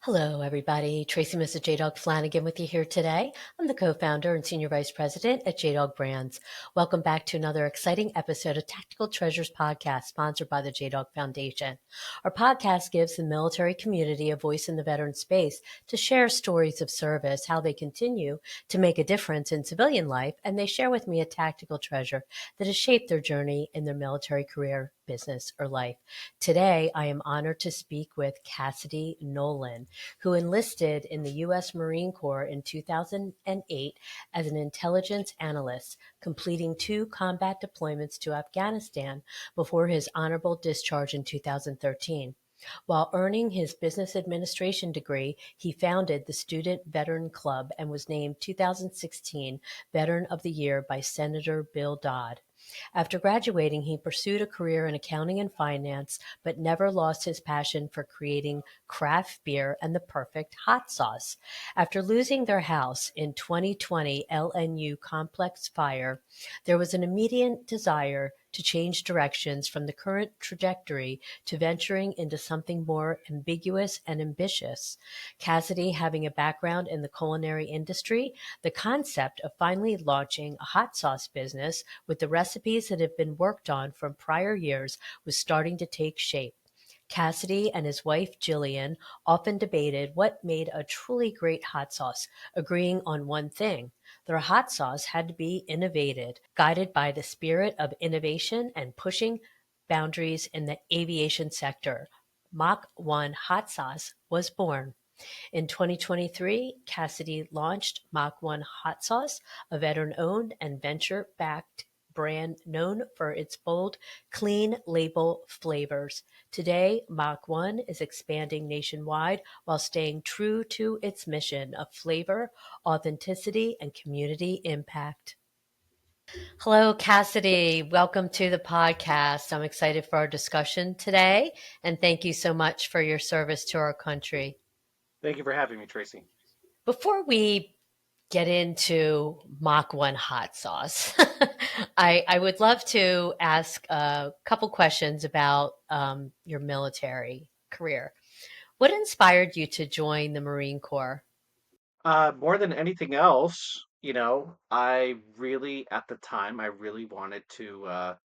Hello, everybody. Tracy Mrs. JDog Flanagan with you here today. I'm the co-founder and senior vice president at JDog Brands. Welcome back to another exciting episode of Tactical Treasures podcast sponsored by the JDog Foundation. Our podcast gives the military community a voice in the veteran space to share stories of service, how they continue to make a difference in civilian life, and they share with me a tactical treasure that has shaped their journey in their military career, business, or life. Today, I am honored to speak with Cassidy Nolan, who enlisted in the U.S. Marine Corps in 2008 as an intelligence analyst, completing 2 combat deployments to Afghanistan before his honorable discharge in 2013. While earning his business administration degree, he founded the Student Veteran Club and was named 2016 Veteran of the Year by Senator Bill Dodd. After graduating, he pursued a career in accounting and finance, but never lost his passion for creating craft beer and the perfect hot sauce. After losing their house in 2020 LNU complex fire, there was an immediate desire to change directions from the current trajectory to venturing into something more ambiguous and ambitious. Cassidy, having a background in the culinary industry, the concept of finally launching a hot sauce business with the recipes that have been worked on from prior years was starting to take shape. Cassidy and his wife Jillian often debated what made a truly great hot sauce, agreeing on one thing: their hot sauce had to be innovated, guided by the spirit of innovation and pushing boundaries in the aviation sector. Mach 1 hot sauce was born. In 2023, Cassidy launched Mach 1 Hot Sauce, a veteran-owned and venture-backed brand known for its bold, clean label flavors. Today, Mach 1 is expanding nationwide while staying true to its mission of flavor, authenticity, and community impact. Hello, Cassidy. Welcome to the podcast. I'm excited for our discussion today, and thank you so much for your service to our country. Thank you for having me, Tracy. Before we get into Mach 1 hot sauce, I would love to ask a couple questions about your military career. What inspired you to join the Marine Corps? More than anything else, at the time, I really wanted to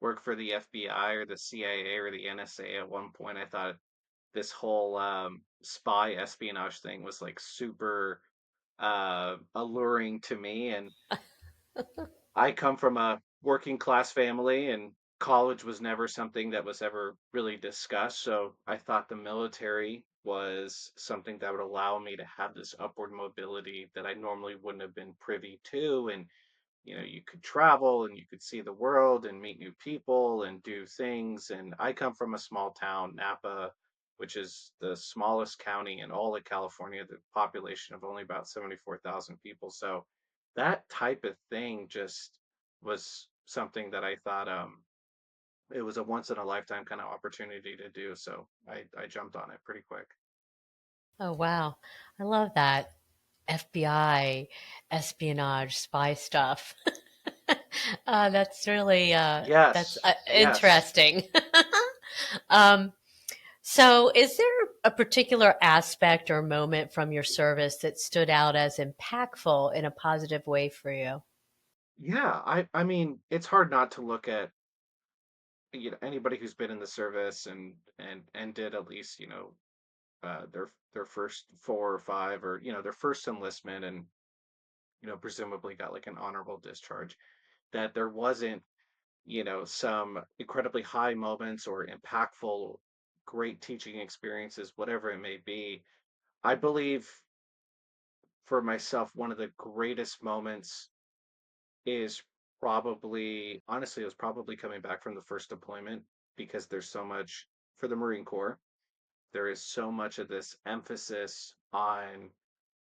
work for the FBI or the CIA or the NSA at one point. I thought this whole spy espionage thing was like super alluring to me. And I come from a working class family, and college was never something that was ever really discussed. So I thought the military was something that would allow me to have this upward mobility that I normally wouldn't have been privy to. And, you could travel and you could see the world and meet new people and do things. And I come from a small town, Napa, which is the smallest county in all of California, the population of only about 74,000 people. So that type of thing just was something that I thought it was a once in a lifetime kind of opportunity to do. So I jumped on it pretty quick. Oh, wow. I love that. FBI, espionage, spy stuff. That's really that's Yes, yes. interesting. um, So, is there a particular aspect or moment from your service that stood out as impactful in a positive way for you? Yeah, I mean, it's hard not to look at anybody who's been in the service and did at least, their first four or five, or their first enlistment, and presumably got like an honorable discharge, that there wasn't some incredibly high moments or impactful, great teaching experiences, whatever it may be. I believe for myself, one of the greatest moments is honestly, it was probably coming back from the first deployment, because there's so much for the Marine Corps. There is so much of this emphasis on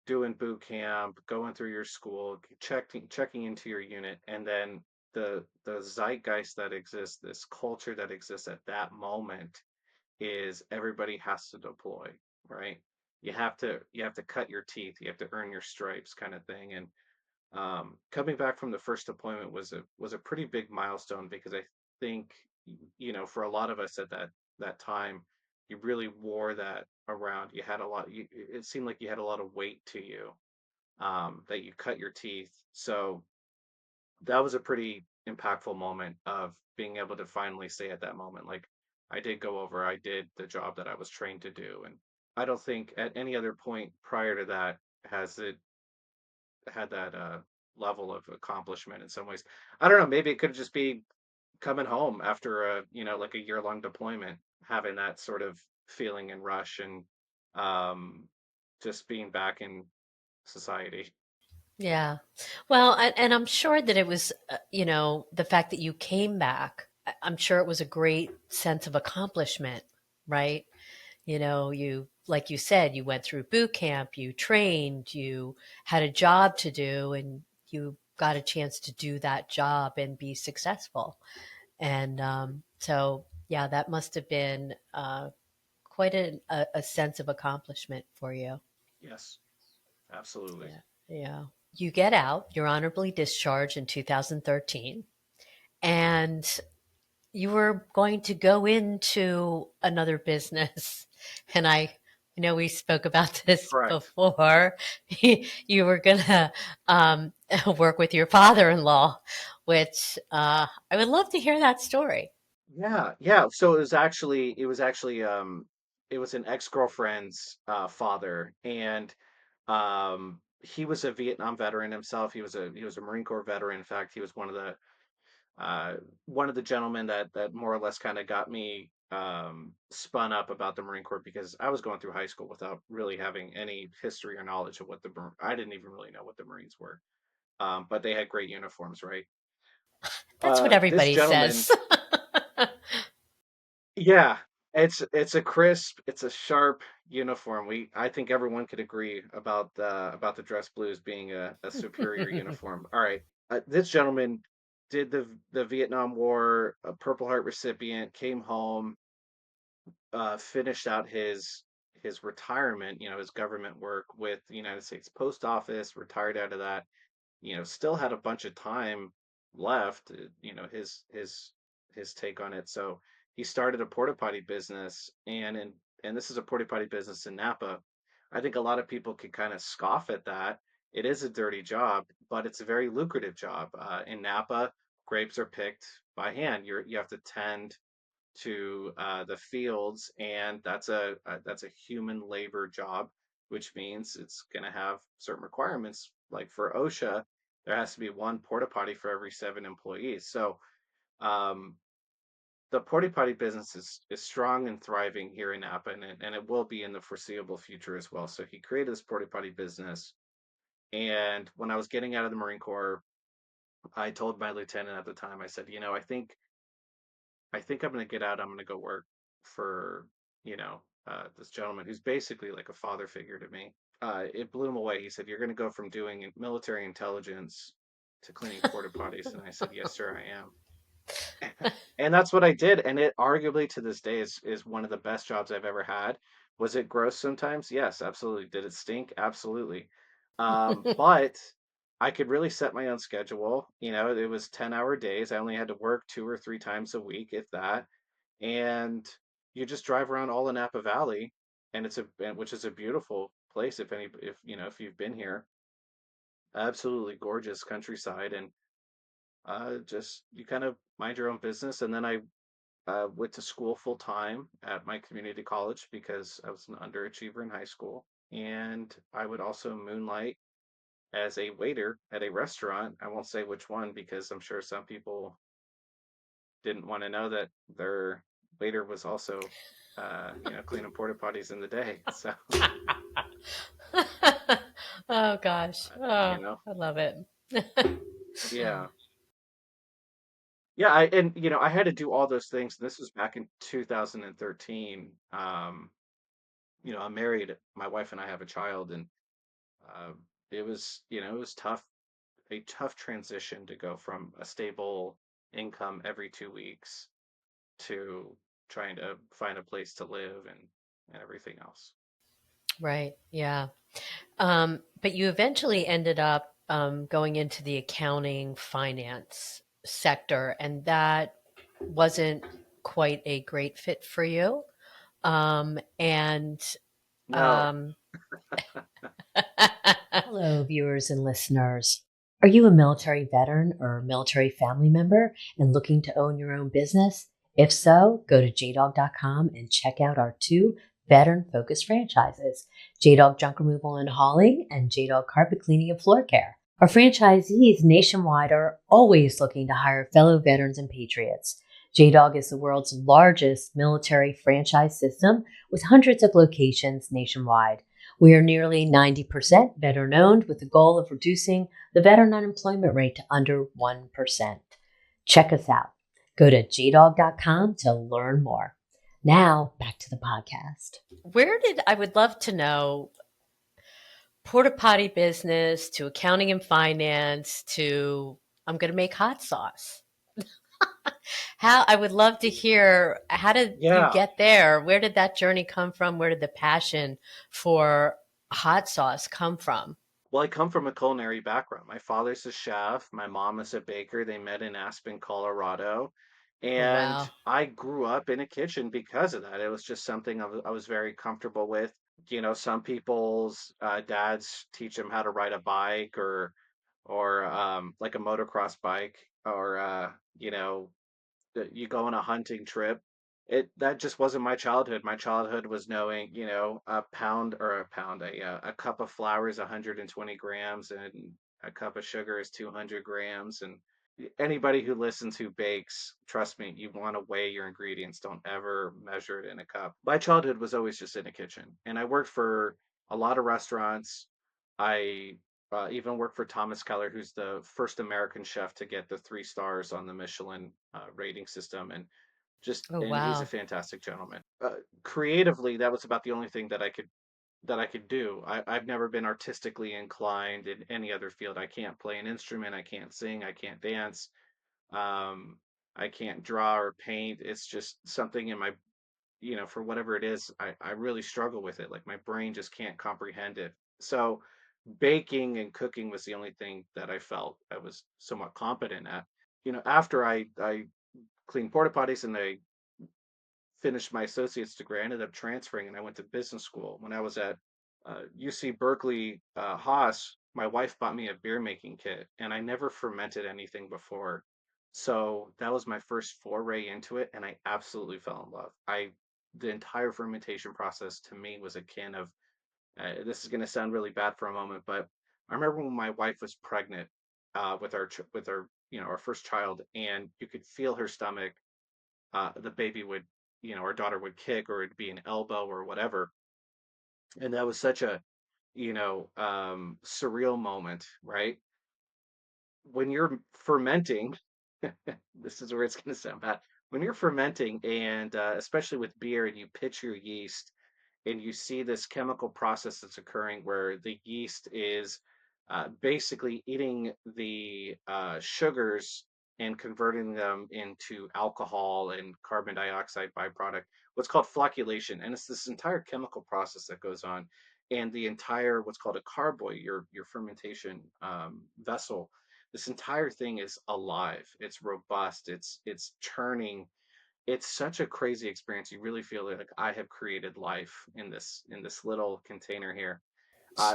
doing boot camp, going through your school, checking into your unit, and then the zeitgeist that exists, this culture that exists at that moment, is everybody has to deploy, right? You have to cut your teeth, you have to earn your stripes, kind of thing. And coming back from the first deployment was a pretty big milestone, because I think for a lot of us at that time, you really wore that around. You had a lot. It seemed like you had a lot of weight to you. That you cut your teeth. So that was a pretty impactful moment of being able to finally say at that moment, like, I did go over, I did the job that I was trained to do. And I don't think at any other point prior to that has it had that level of accomplishment in some ways. I don't know, maybe it could just be coming home after a, like a year-long deployment, having that sort of feeling and rush and um, just being back in society. Yeah. Well, and I'm sure that it was, the fact that you came back, I'm sure it was a great sense of accomplishment, right? Like you said, you went through boot camp, you trained, you had a job to do, and you got a chance to do that job and be successful. And so, yeah, that must have been quite a sense of accomplishment for you. Yes, absolutely. Yeah. Yeah. You get out, you're honorably discharged in 2013, and you were going to go into another business. And I know we spoke about this Correct. before. You were going to work with your father in law, which I would love to hear that story. Yeah, yeah. So it was an ex-girlfriend's father, and he was a Vietnam veteran himself. He was a Marine Corps veteran. In fact, he was uh one of the gentlemen that more or less kind of got me spun up about the Marine Corps, because I was going through high school without really having any history or knowledge of I didn't even really know what the Marines were. But they had great uniforms, right? That's what This everybody gentleman. says. Yeah, it's a crisp, it's a sharp uniform. I think everyone could agree about the dress blues being a superior uniform. All right, this gentleman did the Vietnam War, a Purple Heart recipient, came home, finished out his retirement, his government work with the United States Post Office, retired out of that, still had a bunch of time left, his take on it. So he started a porta potty business, and this is a porta potty business in Napa. I think a lot of people can kind of scoff at that. It is a dirty job, but it's a very lucrative job. In Napa, grapes are picked by hand. You have to tend to the fields, and that's a human labor job, which means it's going to have certain requirements. Like for OSHA, there has to be one porta potty for every 7 employees. So um, the porta potty business is strong and thriving here in Napa, and it will be in the foreseeable future as well. So he created this porta potty business, and when I was getting out of the Marine Corps, I told my lieutenant at the time, I said, I think I'm gonna get out. I'm gonna go work for, this gentleman who's basically like a father figure to me. It blew him away. He said, "You're gonna go from doing military intelligence to cleaning porta potties," and I said, "Yes, sir, I am." And that's what I did. And it arguably to this day is one of the best jobs I've ever had. Was it gross sometimes? Yes, absolutely. Did it stink? Absolutely. But I could really set my own schedule. It was 10-hour days. I only had to work 2 or 3 times a week, if that. And you just drive around all in Napa Valley, and which is a beautiful place if you've been here. Absolutely gorgeous countryside, and just you kind of mind your own business. And then I went to school full time at my community college because I was an underachiever in high school. And I would also moonlight as a waiter at a restaurant. I won't say which one because I'm sure some people didn't want to know that their waiter was also, cleaning porta potties in the day. So, Oh gosh. you Oh, know, I love it. yeah. Yeah, I had to do all those things. This was back in 2013. I'm married. My wife and I have a child, and uh, it was tough, a tough transition to go from a stable income every 2 weeks to trying to find a place to live and everything else. Right. Yeah. But you eventually ended up going into the accounting finance sector, and that wasn't quite a great fit for you. And No. um, Hello, viewers and listeners. Are you a military veteran or military family member and looking to own your own business? If so, go to jdog.com and check out our two veteran focused franchises, JDog Junk Removal and Hauling and JDog Carpet Cleaning and Floor Care. Our franchisees nationwide are always looking to hire fellow veterans and patriots. JDog is the world's largest military franchise system with hundreds of locations nationwide. We are nearly 90% veteran owned with the goal of reducing the veteran unemployment rate to under 1%. Check us out. Go to jdog.com to learn more. Now, back to the podcast. I would love to know, porta potty business to accounting and finance to I'm going to make hot sauce. How I would love to hear, how did you Yeah. get there? Where did that journey come from? Where did the passion for hot sauce come from? Well, I come from a culinary background. My father's a chef, my mom is a baker. They met in Aspen, Colorado. Oh, And wow. I grew up in a kitchen because of that. It was just something I was very comfortable with. Some people's dads teach them how to ride a bike or like a motocross bike or you go on a hunting trip. That just wasn't my childhood. My childhood was knowing, a cup of flour is 120 grams and a cup of sugar is 200 grams. And anybody who listens who bakes, trust me, you want to weigh your ingredients. Don't ever measure it in a cup. My childhood was always just in a kitchen, and I worked for a lot of restaurants. I even worked for Thomas Keller, who's the first American chef to get the 3 stars on the Michelin rating system, Oh, and he's a wow. fantastic gentleman. Creatively, that was about the only thing that I could do. I've never been artistically inclined in any other field. I can't play an instrument. I can't sing. I can't dance. Um, I can't draw or paint. It's just something in my, for whatever it is, I really struggle with it. Like my brain just can't comprehend it. So baking and cooking was the only thing that I felt I was somewhat competent at. After I cleaned porta potties and I finished my associate's degree, I ended up transferring and I went to business school. When I was at UC Berkeley Haas, my wife bought me a beer making kit, and I never fermented anything before. So that was my first foray into it, and I absolutely fell in love. The entire fermentation process to me was akin of this is going to sound really bad for a moment, but I remember when my wife was pregnant with our our first child, and you could feel her stomach. The baby would, our daughter would kick, or it'd be an elbow or whatever, and that was such a surreal moment, right? When you're fermenting, this is where it's going to sound bad. When you're fermenting, and especially with beer, and you pitch your yeast, and you see this chemical process that's occurring where the yeast is basically eating the sugars and converting them into alcohol and carbon dioxide byproduct, what's called flocculation. And it's this entire chemical process that goes on. And the entire, what's called a carboy, your fermentation vessel, this entire thing is alive. It's robust. It's churning. It's such a crazy experience. You really feel like I have created life in this little container here.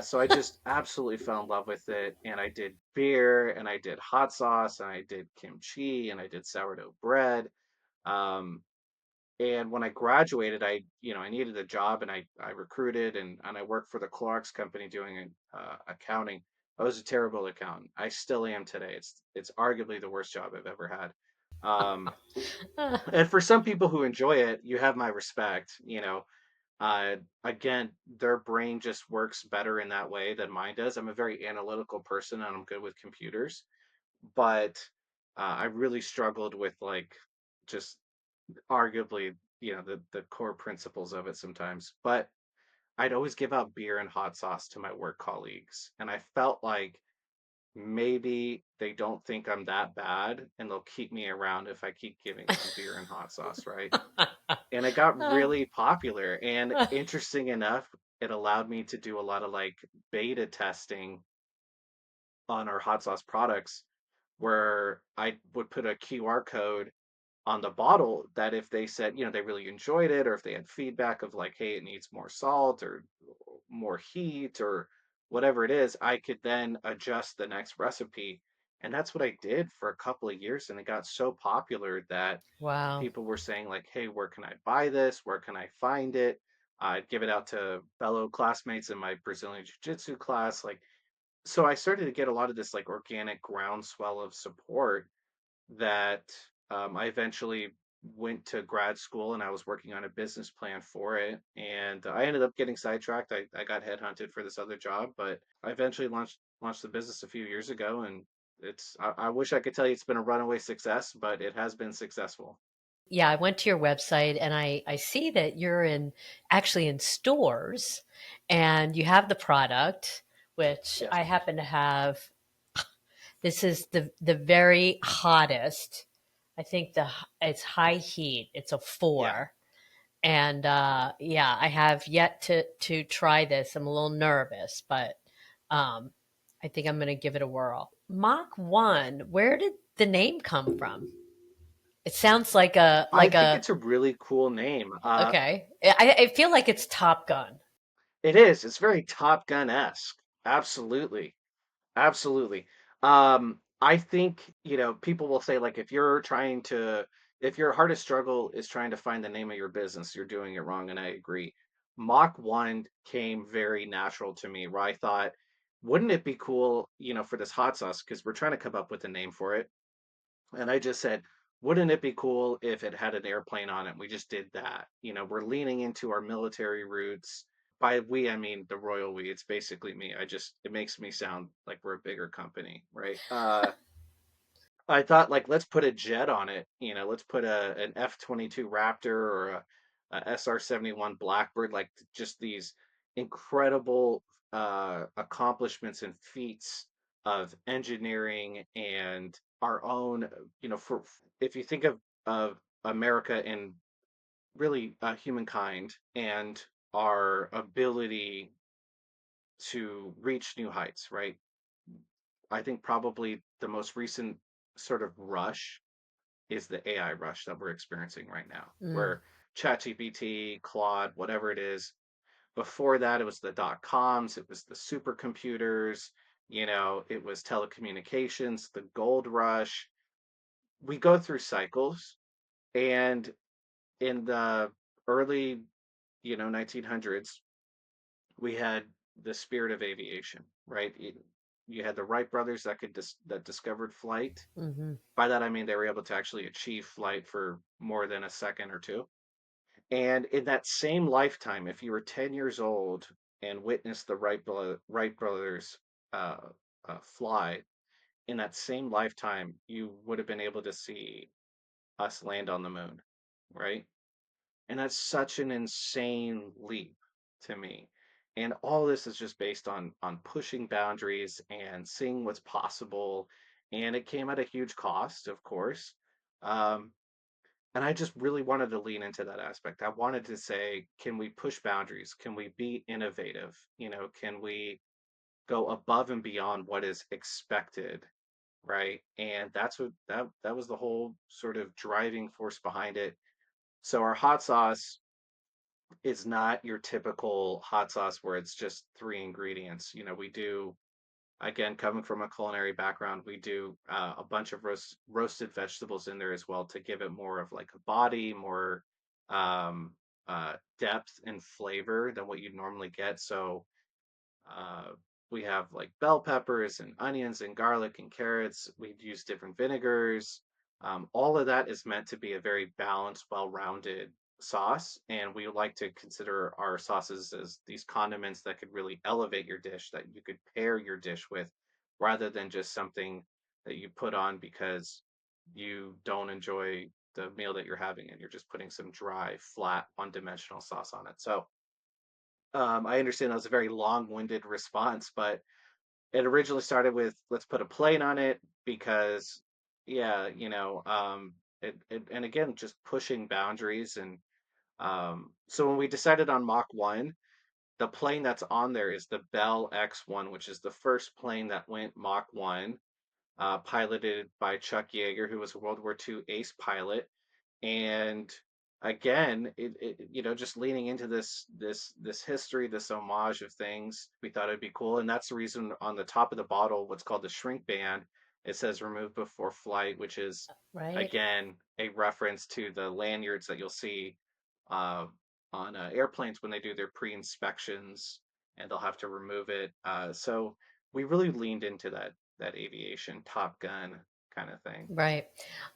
So I just absolutely fell in love with it, and I did beer, and I did hot sauce, and I did kimchi, and I did sourdough bread. Um, and when I graduated, I needed a job, and I recruited, and I worked for the Clorox company doing accounting. I was a terrible accountant. I still am today. It's arguably the worst job I've ever had. Um, and for some people who enjoy it, you have my respect. Again, their brain just works better in that way than mine does. I'm a very analytical person, and I'm good with computers, but I really struggled with like just arguably, the core principles of it sometimes. But I'd always give out beer and hot sauce to my work colleagues, and I felt like maybe they don't think I'm that bad, and they'll keep me around if I keep giving them beer and hot sauce, right? And it got really popular. And interesting enough, it allowed me to do a lot of like beta testing on our hot sauce products, where I would put a QR code on the bottle that if they said, they really enjoyed it, or if they had feedback of like, hey, it needs more salt or more heat or whatever it is, I could then adjust the next recipe. And that's what I did for a couple of years. And it got so popular that Wow. people were saying, like, hey, where can I buy this? Where can I find it? I'd give it out to fellow classmates in my Brazilian Jiu Jitsu class. Like, so I started to get a lot of this like organic groundswell of support that I eventually went to grad school and I was working on a business plan for it. And I ended up getting sidetracked. I got headhunted for this other job, but I eventually launched the business a few years ago. And I wish I could tell you it's been a runaway success, but it has been successful. Yeah, I went to your website and I see that you're in actually in stores and you have the product, which Yes. I happen to have. This is the very hottest. I think it's high heat. It's a Yeah. 4. And yeah, I have yet to try this. I'm a little nervous, but um, I think I'm going to give it a whirl. Mach 1, where did the name come from? It sounds like a I like think a it's a really cool name. okay. I feel like it's Top Gun. It is. It's very Top Gun-esque. Absolutely. Absolutely. I think, people will say like if your hardest struggle is trying to find the name of your business, you're doing it wrong, and I agree. Mach 1 came very natural to me, where I thought, wouldn't it be cool, for this hot sauce, because we're trying to come up with a name for it. And I just said, wouldn't it be cool if it had an airplane on it? We just did that. We're leaning into our military roots. By we, I mean the royal we. It's basically me. It makes me sound like we're a bigger company, right? I thought like let's put a jet on it. Let's put an F-22 Raptor or a SR-71 Blackbird. Like just these incredible accomplishments and feats of engineering and our own. For if you think of America and really humankind and our ability to reach new heights, right? I think probably the most recent sort of rush is the AI rush that we're experiencing right now, Mm, where ChatGPT, Claude, whatever it is, before that it was the dot coms, it was the supercomputers, it was telecommunications, the gold rush. We go through cycles, and in the early, 1900s, we had the spirit of aviation, right? You had the Wright brothers that discovered flight. hmm By that I mean they were able to actually achieve flight for more than a second or two. And in that same lifetime, if you were 10 years old and witnessed the Wright brothers uh, fly, in that same lifetime, you would have been able to see us land on the moon, right? And that's such an insane leap to me. And all this is just based on pushing boundaries and seeing what's possible. And it came at a huge cost, of course. Um, and I just really wanted to lean into that aspect. I wanted to say, can we push boundaries? Can we be innovative? Can we go above and beyond what is expected? Right. And that's what that was the whole sort of driving force behind it. So our hot sauce is not your typical hot sauce where it's just three ingredients. We do, again, coming from a culinary background, we do a bunch of roasted vegetables in there as well to give it more of like a body, more um, depth and flavor than what you'd normally get. So uh, we have like bell peppers and onions and garlic and carrots. We use different vinegars. All of that is meant to be a very balanced, well-rounded sauce, and we like to consider our sauces as these condiments that could really elevate your dish, that you could pair your dish with, rather than just something that you put on because you don't enjoy the meal that you're having and you're just putting some dry, flat, one-dimensional sauce on it. So I understand that was a very long-winded response, but it originally started with let's put a plate on it because, yeah, and again, just pushing boundaries. And so when we decided on Mach 1, the plane that's on there is the Bell X-1, which is the first plane that went Mach 1, piloted by Chuck Yeager, who was a World War II ace pilot. And again, just leaning into this history, this homage of things, we thought it'd be cool. And that's the reason on the top of the bottle, what's called the shrink band, it says remove before flight, which is Right. again a reference to the lanyards that you'll see uh, on airplanes when they do their pre-inspections, and they'll have to remove it. So we really leaned into that aviation Top Gun kind of thing. Right.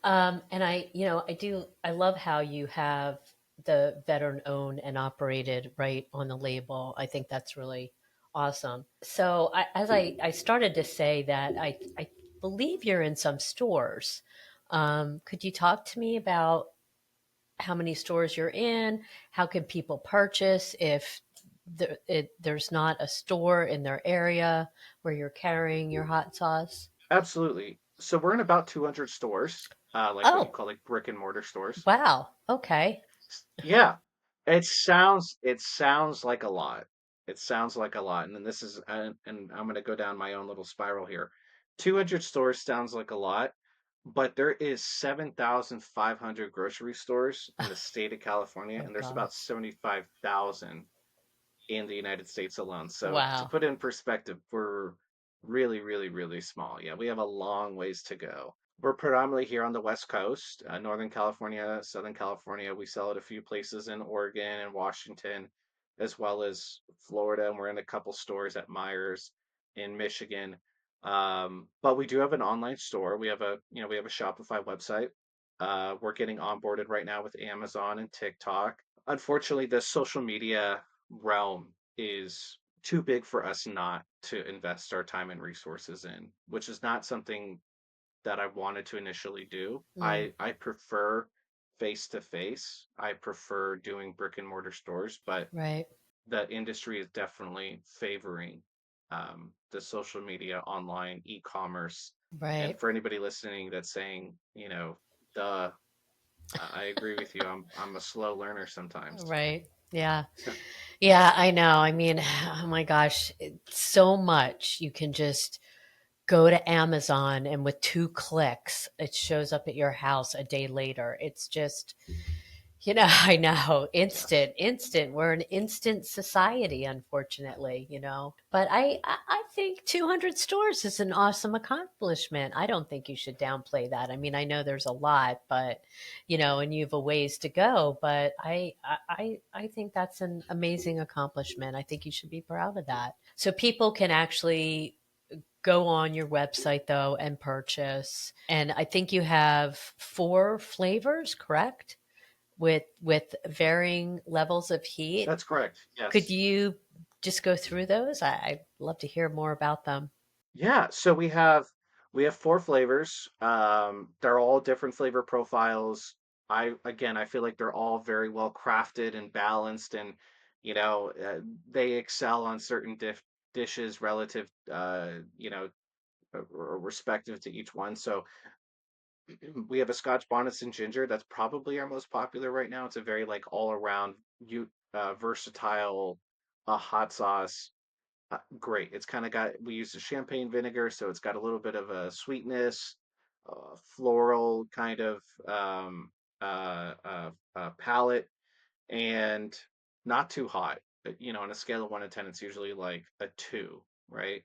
And I love how you have the veteran owned and operated right on the label. I think that's really awesome. So I started to say that I believe you're in some stores. Could you talk to me about how many stores you're in? How can people purchase if there's not a store in their area where you're carrying your hot sauce? Absolutely. So we're in about 200 stores, like what you Oh, call like brick and mortar stores. wow. Okay. Yeah, it sounds like a lot. It sounds like a lot, and then and I'm going to go down my own little spiral here. 200 stores sounds like a lot, but there is 7,500 grocery stores in the state of California, Oh and there's God. about 75,000 in the United States alone. So to Wow. put it in perspective, we're really, really, really small. Yeah, we have a long ways to go. We're predominantly here on the West Coast, Northern California, Southern California. We sell at a few places in Oregon and Washington, as well as Florida, and we're in a couple stores at Myers in Michigan. But we do have an online store. We have a Shopify website. We're getting onboarded right now with Amazon and TikTok. Unfortunately, the social media realm is too big for us not to invest our time and resources in, which is not something that I wanted to initially do. Mm, I prefer face to face. I prefer doing brick and mortar stores, but right. the industry is definitely favoring the social media, online, e-commerce. And Right. for anybody listening that's saying, duh, I agree with you. I'm a slow learner sometimes. Right. Yeah. Yeah, I know. I mean, oh my gosh, so much. You can just go to Amazon and with 2 clicks, it shows up at your house a day later. It's just, I know, Yes. instant, instant. We're an instant society, unfortunately, But I think 200 stores is an awesome accomplishment. I don't think you should downplay that. I mean, I know there's a lot, but and you have a ways to go. But I think that's an amazing accomplishment. I think you should be proud of that. So people can actually go on your website though and purchase. And I think you have 4 flavors, correct? With varying levels of heat. That's correct. Could Yes. you just go through those? I'd love to hear more about them. Yeah, so we have four flavors. They're all different flavor profiles. I feel like they're all very well crafted and balanced, and they excel on certain dishes relative, or respective to each one. So we have a Scotch bonnets and ginger. That's probably our most popular right now. It's a very like all around you versatile hot sauce. Great. It's kind of we use the champagne vinegar, so it's got a little bit of a sweetness, floral kind of palate, and not too hot. On a scale of 1 to 10, it's usually like a 2, right?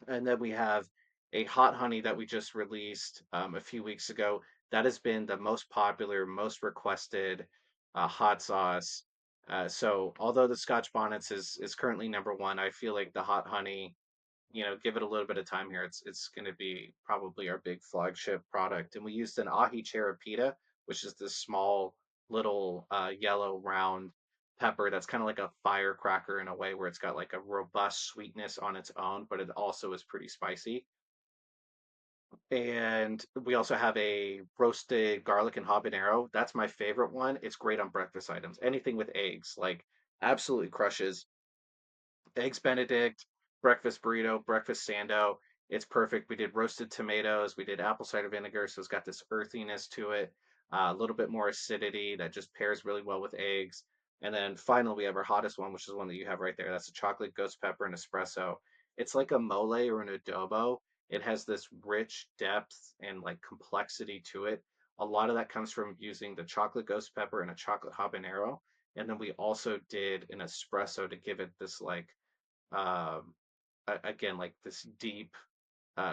And then we have a hot honey that we just released a few weeks ago. That has been the most popular, most requested hot sauce. So although the Scotch Bonnets is currently number one, I feel like the hot honey, give it a little bit of time here. It's going to be probably our big flagship product. And we used an ahi cherapita, which is this small little yellow round pepper that's kind of like a firecracker in a way where it's got like a robust sweetness on its own, but it also is pretty spicy. And we also have a roasted garlic and habanero. That's my favorite one. It's great on breakfast items. Anything with eggs, like absolutely crushes. Eggs Benedict, breakfast burrito, breakfast sando. It's perfect. We did roasted tomatoes. We did apple cider vinegar, so it's got this earthiness to it, a little bit more acidity that just pairs really well with eggs. And then finally, we have our hottest one, which is one that you have right there. That's a chocolate ghost pepper and espresso. It's like a mole or an adobo. It has this rich depth and like complexity to it. A lot of that comes from using the chocolate ghost pepper and a chocolate habanero. And then we also did an espresso to give it this like um again like this deep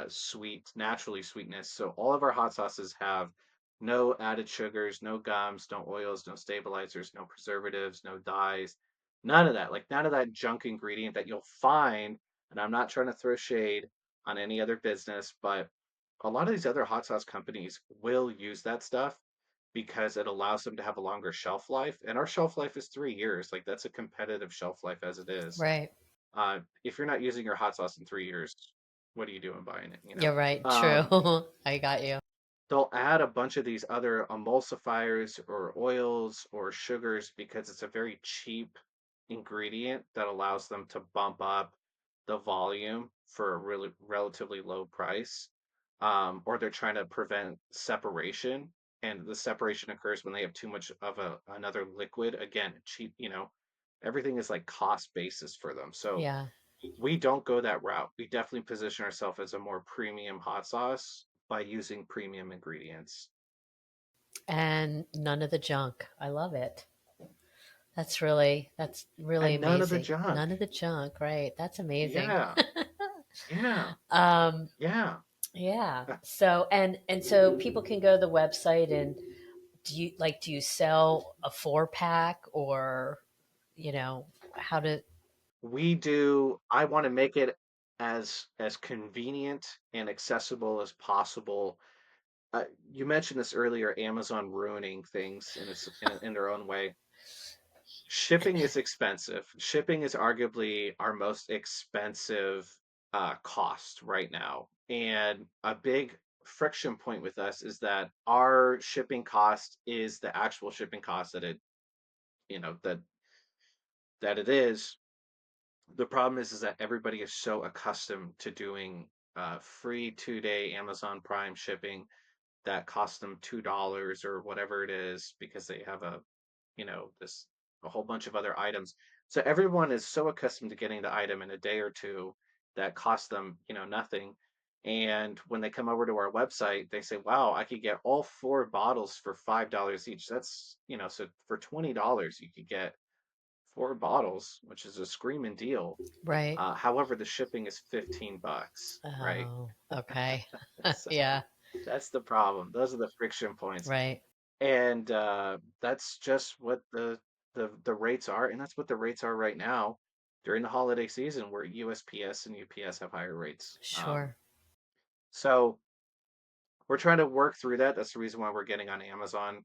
sweet, naturally sweetness. So all of our hot sauces have no added sugars, no gums, no oils, no stabilizers, no preservatives, no dyes, none of that. Like none of that junk ingredient that you'll find. And I'm not trying to throw shade on any other business, but a lot of these other hot sauce companies will use that stuff because it allows them to have a longer shelf life. And our shelf life is 3 years. Like that's a competitive shelf life as it is. Right. If you're not using your hot sauce in 3 years, what are you doing buying it? You're right. True. Um, I got you. they'll add a bunch of these other emulsifiers or oils or sugars because it's a very cheap ingredient that allows them to bump up the volume for a really relatively low price. Or they're trying to prevent separation, and the separation occurs when they have too much of another liquid. Again, cheap, everything is like cost basis for them. So Yeah. we don't go that route. We definitely position ourselves as a more premium hot sauce by using premium ingredients. And none of the junk. I love it. That's really And none of the amazing. junk. None of the junk, right? That's amazing. Yeah. Yeah. um, Yeah. yeah. So and so people can go to the website and do you sell a 4 pack or you know how to I want to make it as convenient and accessible as possible. You mentioned this earlier, Amazon ruining things in their own way. Shipping is expensive. Shipping is arguably our most expensive cost right now. And a big friction point with us is that our shipping cost is the actual shipping cost you know, that that it is. The problem is that everybody is so accustomed to doing free 2 day Amazon Prime shipping that costs them $2 or whatever it is because they have this a whole bunch of other items. So everyone is so accustomed to getting the item in a day or two that costs them, nothing. And when they come over to our website, they say, "Wow, I could get all 4 bottles for $5 each." That's, so for $20 you could get 4 bottles, which is a screaming deal. right? However, the shipping is $15, right? Oh, okay. So Yeah, that's the problem. Those are the friction points. right. And that's just what the rates are, and that's what the rates are right now during the holiday season, where USPS and UPS have higher rates. Sure. So we're trying to work through that. That's the reason why we're getting on Amazon,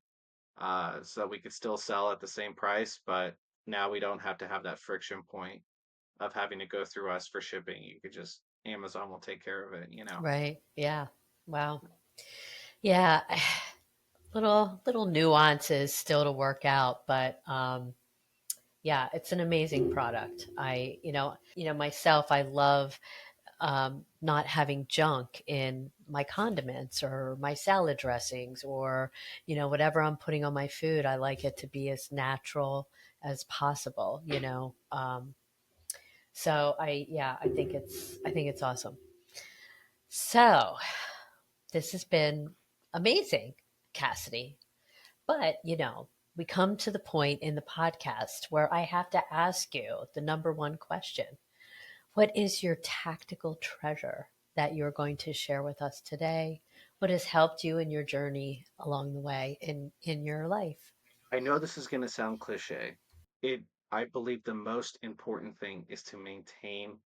so that we could still sell at the same price, but now we don't have to have that friction point of having to go through us for shipping. You could just Amazon will take care of it. Right. Yeah. Wow. Yeah. Little nuances still to work out, but yeah, it's an amazing product. Myself, I love not having junk in my condiments or my salad dressings or whatever I'm putting on my food. I like it to be as natural as possible. So I think it's awesome. So this has been amazing, Cassidy. But we come to the point in the podcast where I have to ask you the number one question. What is your tactical treasure that you're going to share with us today? What has helped you in your journey along the way in your life? I know this is going to sound cliche. It, I believe the most important thing is to maintain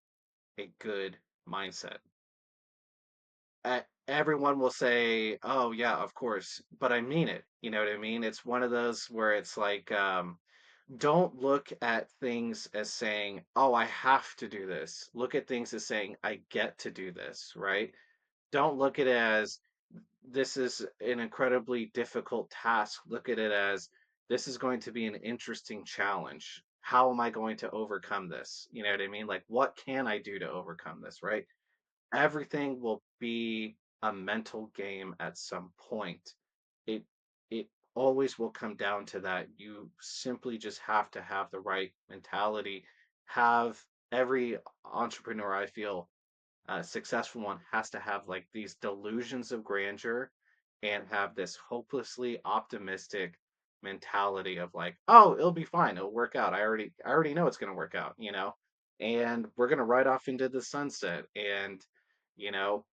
a good mindset. Everyone will say, "Oh yeah, of course," but I mean it. You know what I mean? It's one of those where it's like, don't look at things as saying, "Oh, I have to do this." Look at things as saying, "I get to do this," right? Don't look at it as this is an incredibly difficult task. Look at it as this is going to be an interesting challenge. How am I going to overcome this? You know what I mean? Like, what can I do to overcome this, right? Everything will be a mental game at some point. It it always will come down to that. You simply just have to have the right mentality. Have every entrepreneur, I feel, successful one has to have like these delusions of grandeur and have this hopelessly optimistic mentality of like, oh, it'll be fine, it'll work out. I already know it's going to work out, and we're going to ride off into the sunset. And you know,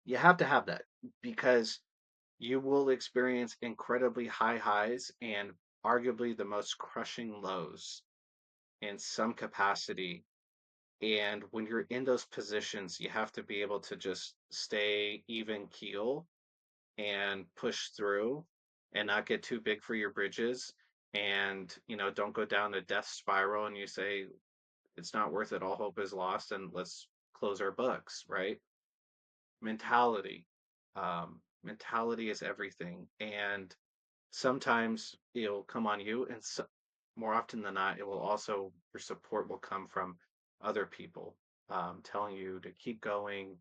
you have to have that because you will experience incredibly high highs and arguably the most crushing lows in some capacity. And when you're in those positions, you have to be able to just stay even keel and push through and not get too big for your bridges. And, don't go down the death spiral and you say, it's not worth it. All hope is lost and let's close our books, right? Mentality. Mentality is everything. And sometimes it'll come on you, and more often than not, it will also, your support will come from other people telling you to keep going.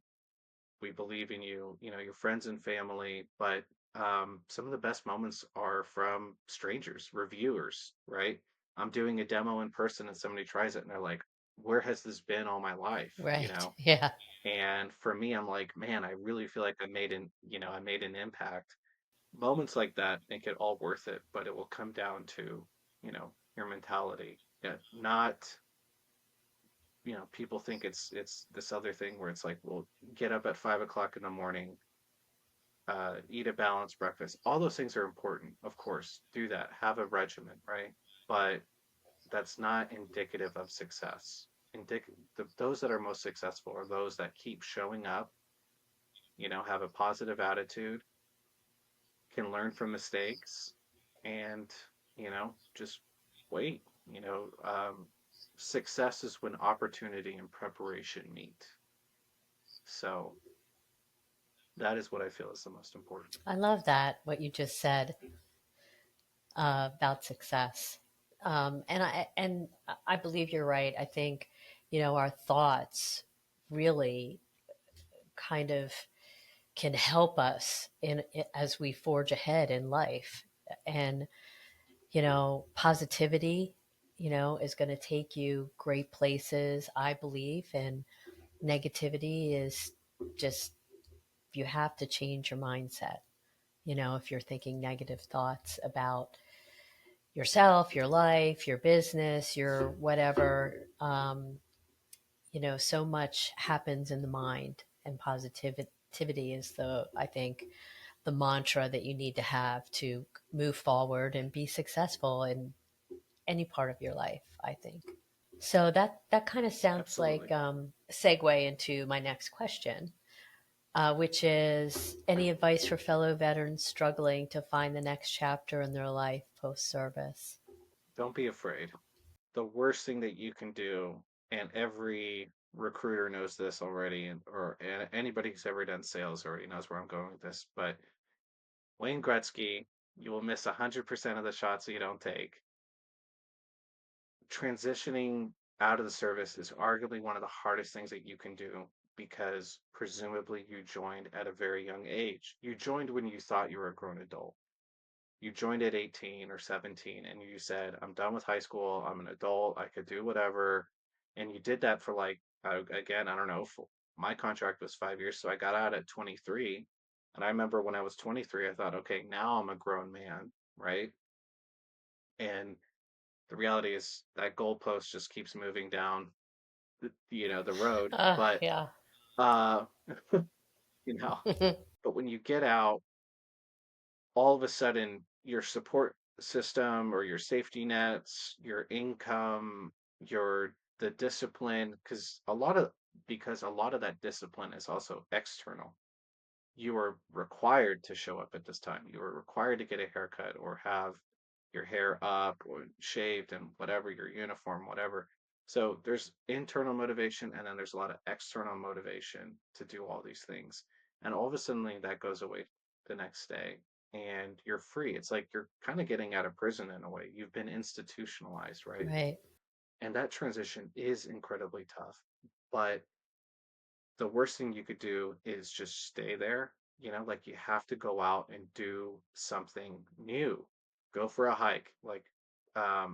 We believe in you, your friends and family. But some of the best moments are from strangers, reviewers, right? I'm doing a demo in person and somebody tries it and they're like, where has this been all my life? Right. Yeah. And for me, I'm like, man, I really feel like I made an impact. Moments like that make it all worth it, but it will come down to, your mentality. Yeah, not, people think it's this other thing where it's like, well, get up at 5 o'clock in the morning, eat a balanced breakfast. All those things are important, of course. Do that. Have a regimen, right? But that's not indicative of success. Those that are most successful are those that keep showing up, have a positive attitude, can learn from mistakes, and just wait. Success is when opportunity and preparation meet. So that is what I feel is the most important. I love that, what you just said about success. And I believe you're right. I think, our thoughts really kind of can help us in as we forge ahead in life. And, positivity, is going to take you great places, I believe. And negativity is just, you have to change your mindset. If you're thinking negative thoughts about yourself, your life, your business, your whatever, so much happens in the mind, and positivity is I think, the mantra that you need to have to move forward and be successful in any part of your life, I think. So that kind of sounds like Absolutely. a segue into my next question, which is any advice for fellow veterans struggling to find the next chapter in their life post service? Don't be afraid. The worst thing that you can do, and every recruiter knows this already, and anybody who's ever done sales already knows where I'm going with this, but Wayne Gretzky, you will miss 100% of the shots that you don't take. Transitioning out of the service is arguably one of the hardest things that you can do because presumably you joined at a very young age. You joined when you thought you were a grown adult. You joined at 18 or 17 and you said, I'm done with high school. I'm an adult. I could do whatever. And you did that for like, again, I don't know. My contract was 5 years. So I got out at 23. And I remember when I was 23, I thought, okay, now I'm a grown man, right? And the reality is that goalpost just keeps moving down, the road. But, Yeah. uh, you know, but when you get out, all of a sudden your support system or your safety nets, your income, the discipline, because a lot of that discipline is also external. You are required to show up at this time. You are required to get a haircut or have your hair up or shaved and whatever, your uniform, whatever. So there's internal motivation and then there's a lot of external motivation to do all these things. And all of a sudden that goes away the next day and you're free. It's like you're kind of getting out of prison in a way. You've been institutionalized, right? Right. And that transition is incredibly tough. But the worst thing you could do is just stay there. Like you have to go out and do something new. Go for a hike, like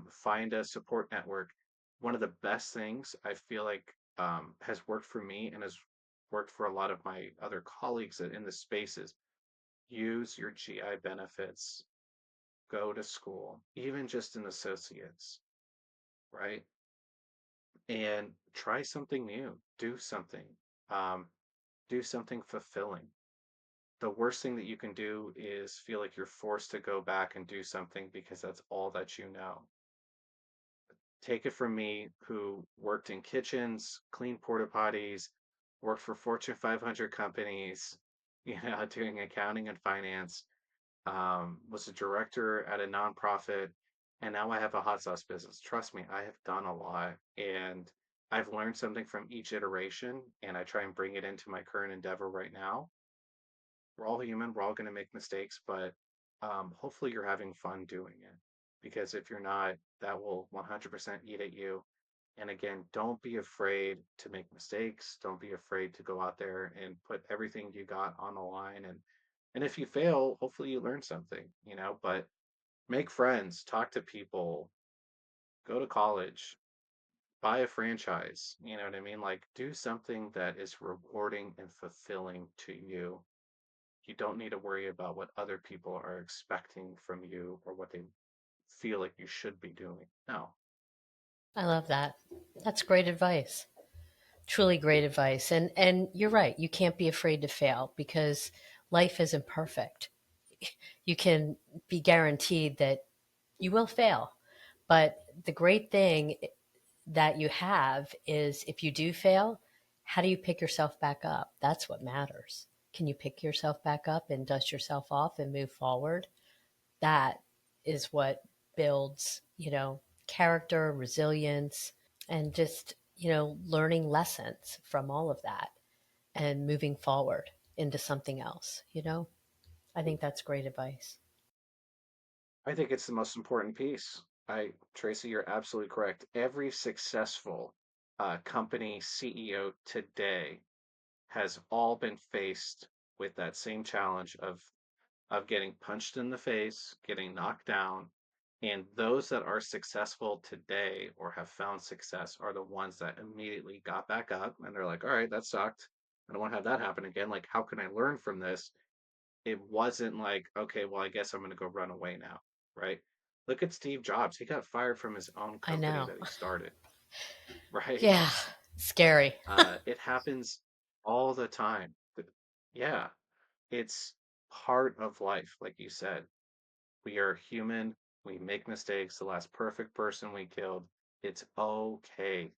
find a support network. One of the best things I feel like has worked for me and has worked for a lot of my other colleagues in the spaces. use your GI benefits, go to school, even just an associate's, right? And try something new, um, do something fulfilling. The worst thing that you can do is feel like you're forced to go back and do something because that's all that you know. Take it from me, who worked in kitchens, cleaned porta potties, worked for Fortune 500 companies, doing accounting and finance, was a director at a nonprofit, and now I have a hot sauce business. Trust me, I have done a lot, and I've learned something from each iteration, and I try and bring it into my current endeavor right now. We're all human, we're all going to make mistakes, but hopefully you're having fun doing it. Because if you're not, that will 100% eat at you. And again, don't be afraid to make mistakes. Don't be afraid to go out there and put everything you got on the line. And if you fail, hopefully you learn something, but make friends, talk to people, go to college, buy a franchise. You know what I mean? Like, do something that is rewarding and fulfilling to you. You don't need to worry about what other people are expecting from you or what they feel like you should be doing. No. I love that. That's great advice. Truly great advice. And you're right. You can't be afraid to fail because life isn't perfect. You can be guaranteed that you will fail. But the great thing that you have is if you do fail, how do you pick yourself back up? That's what matters. Can you pick yourself back up and dust yourself off and move forward? That is what builds, character, resilience, and just, learning lessons from all of that and moving forward into something else. I think that's great advice. I think it's the most important piece. Tracy, you're absolutely correct. Every successful company CEO today has all been faced with that same challenge of getting punched in the face, getting knocked down. And those that are successful today or have found success are the ones that immediately got back up and they're like, all right, that sucked. I don't want to have that happen again. Like, how can I learn from this? It wasn't like, okay, well, I guess I'm going to go run away now, right? Look at Steve Jobs. He got fired from his own I company know. that he started, right? Yeah, scary. It happens all the time. Yeah, it's part of life, like you said. We are human. We make mistakes. The last perfect person we killed. It's okay.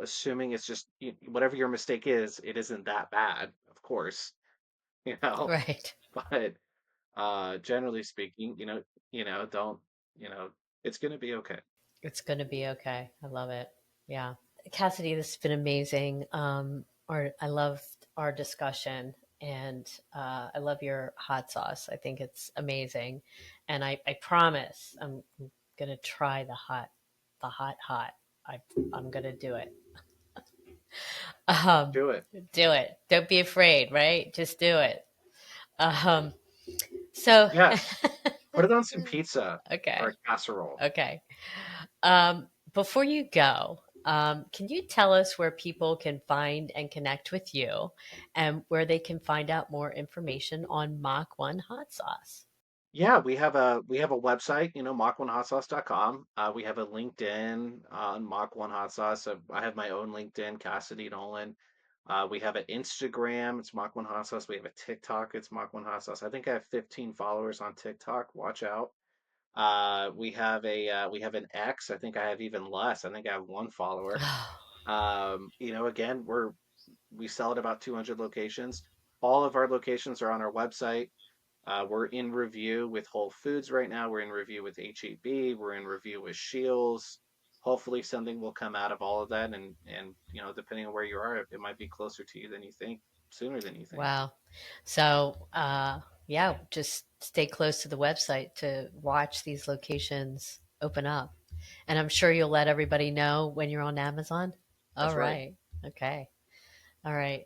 Assuming it's just whatever your mistake is, it isn't that bad, of course, you know. Right. But generally speaking, don't, you know, it's gonna be okay. It's going to be okay. I love it. Yeah. Cassidy, this has been amazing. I loved our discussion, and I love your hot sauce. I think it's amazing, and I promise I'm gonna try the hot. I, I'm gonna do it. Um, Do it. do it. Don't be afraid. Right? Just do it. Um, so, Yes. Put it on some pizza or okay, a casserole. okay. Before you go, can you tell us where people can find and connect with you and where they can find out more information on Mach 1 hot sauce? Yeah, we have a website, mach1hotsauce.com. We have a LinkedIn on Mach 1 Hot Sauce. I have my own LinkedIn, Cassidy Nolan. We have an Instagram, it's Mach 1 Hot Sauce. We have a TikTok, it's Mach 1 Hot Sauce. I think I have 15 followers on TikTok. Watch out. We have an X. I think I have even less. I think I have one follower. Again, we sell at about 200 locations. All of our locations are on our website. We're in review with Whole Foods right now. We're in review with HEB. We're in review with Shields. Hopefully, something will come out of all of that, and depending on where you are, it might be closer to you than you think, sooner than you think. Wow. So, yeah, just stay close to the website to watch these locations open up. And I'm sure you'll let everybody know when you're on Amazon. All That's right. right. Okay. All right.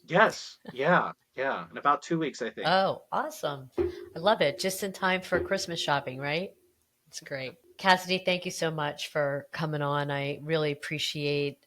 Yes. Yeah. Yeah. In about 2 weeks, I think. Oh, awesome. I love it. Just in time for Christmas shopping, right? It's great. Cassidy, thank you so much for coming on. I really appreciate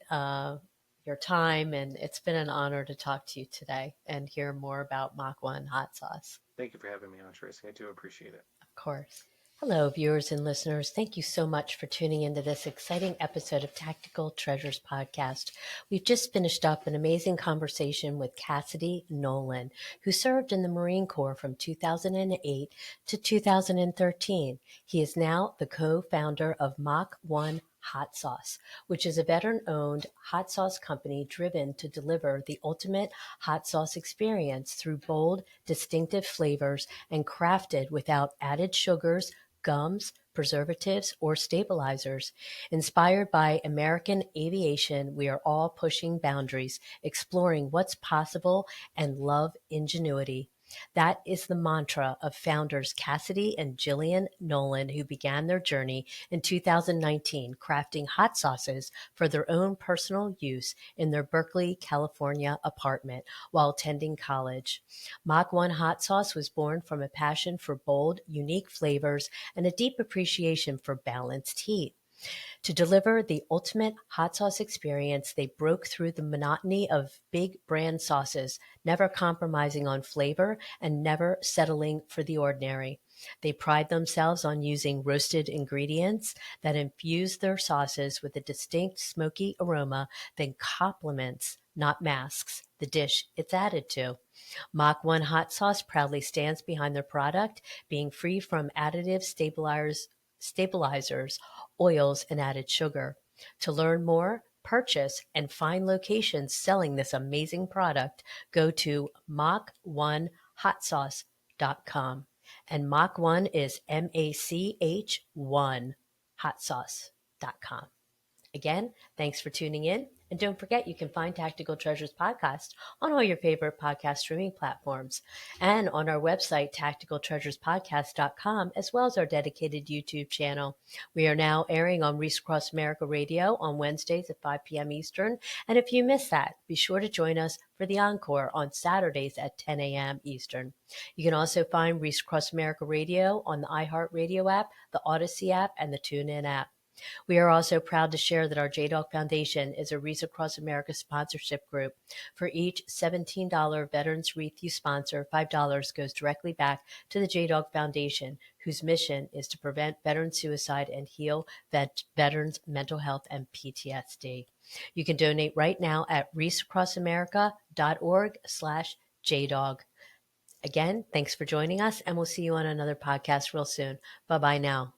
your time, and it's been an honor to talk to you today and hear more about Mach 1 hot sauce. Thank you for having me on, Tracy. I do appreciate it. Of course. Hello, viewers and listeners. Thank you so much for tuning into this exciting episode of Tactical Treasures Podcast. We've just finished up an amazing conversation with Cassidy Nolan, who served in the Marine Corps from 2008 to 2013. He is now the co-founder of Mach 1 Hot Sauce, which is a veteran-owned hot sauce company driven to deliver the ultimate hot sauce experience through bold, distinctive flavors and crafted without added sugars, gums, preservatives, or stabilizers. Inspired by American aviation, we are all pushing boundaries, exploring what's possible, and love ingenuity. That is the mantra of founders Cassidy and Jillian Nolan, who began their journey in 2019 crafting hot sauces for their own personal use in their Berkeley, California apartment while attending college. Mach 1 hot sauce was born from a passion for bold, unique flavors and a deep appreciation for balanced heat. To deliver the ultimate hot sauce experience, they broke through the monotony of big brand sauces, never compromising on flavor and never settling for the ordinary. They pride themselves on using roasted ingredients that infuse their sauces with a distinct smoky aroma that complements, not masks, the dish it's added to. Mach 1 hot sauce proudly stands behind their product, being free from additives, stabilizers, oils, and added sugar. To learn more, purchase, and find locations selling this amazing product, go to Mach1hotsauce.com. And Mach 1 is MACH1 hotsauce.com. Again, thanks for tuning in. And don't forget, you can find Tactical Treasures Podcast on all your favorite podcast streaming platforms and on our website, tacticaltreasurespodcast.com, as well as our dedicated YouTube channel. We are now airing on Reese Across America Radio on Wednesdays at 5 p.m. Eastern. And if you miss that, be sure to join us for the encore on Saturdays at 10 a.m. Eastern. You can also find Reese Across America Radio on the iHeartRadio app, the Odyssey app, and the TuneIn app. We are also proud to share that our JDog Foundation is a Wreaths Across America sponsorship group. For each $17 Veterans Wreath you sponsor, $5 goes directly back to the JDog Foundation, whose mission is to prevent veteran suicide and heal veterans' mental health and PTSD. You can donate right now at wreathsacrossamerica.org/JDog. Again, thanks for joining us, and we'll see you on another podcast real soon. Bye-bye now.